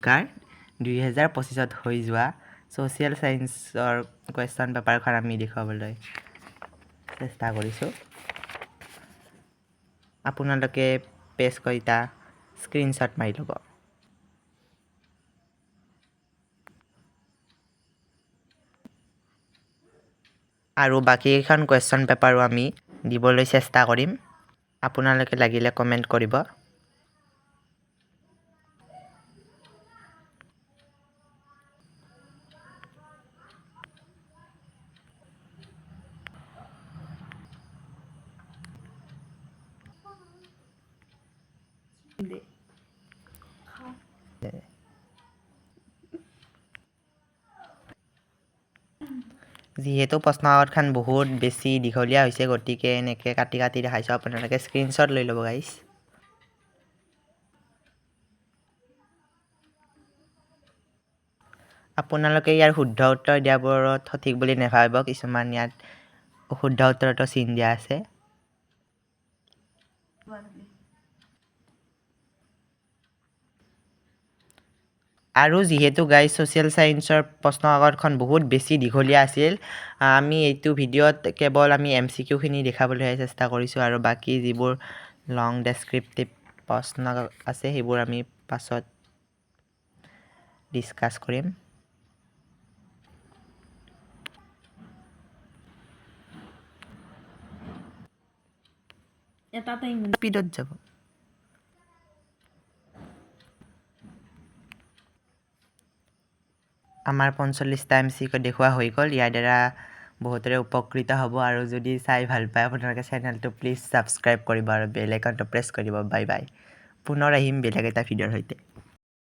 কাৰ 2025 হৈ যোৱা social সায়েন্সৰ question পেপাৰখন আমি দেখুৱাবলৈ চেষ্টা কৰিছোঁ আপোনালোকে পেজ কেইটা স্ক্ৰীনশ্বট মাৰি ল'ব আৰু বাকীখন কুৱেশ্যন পেপাৰো আমি দিবলৈ চেষ্টা কৰিম আপোনালোকে লাগিলে কমেণ্ট কৰিব যিহেতু প্ৰশ্নকাকতখন বহুত বেছি দীঘলীয়া হৈছে গতিকে এনেকৈ কাটি কাটি দেখাইছোঁ আপোনালোকে স্ক্ৰীনশ্বট লৈ ল'ব গাইছ আপোনালোকে ইয়াৰ শুদ্ধ উত্তৰ দিয়াবোৰত সঠিক বুলি নাভাবিব কিছুমান ইয়াত অশুদ্ধ উত্তৰতো চিন দিয়া আছে আৰু যিহেতু গাইজ ছ'চিয়েল সায়েন্সৰ প্ৰশ্নকাকতখন বহুত বেছি দীঘলীয়া আছিল আমি এইটো ভিডিঅ'ত কেৱল আমি MCQখিনি দেখাবলৈ চেষ্টা কৰিছোঁ আৰু বাকী যিবোৰ লং ডেছক্ৰিপটিভ প্ৰশ্ন আছে সেইবোৰ আমি পাছত ডিছকাছ কৰিম স্পীডত যাব আমাৰ 45টা MCQ দেখুওৱা হৈ গ'ল ইয়াৰ দ্বাৰা বহুতৰে উপকৃত হ'ব আৰু যদি চাই ভাল পায় আপোনালোকে চেনেলটো প্লিজ ছাবস্ক্ৰাইব কৰিব আৰু বেল আইকনটো প্ৰেছ কৰিব বাই বাই পুনৰ আহিম বেলেগ এটা ভিডিঅ'ৰ সৈতে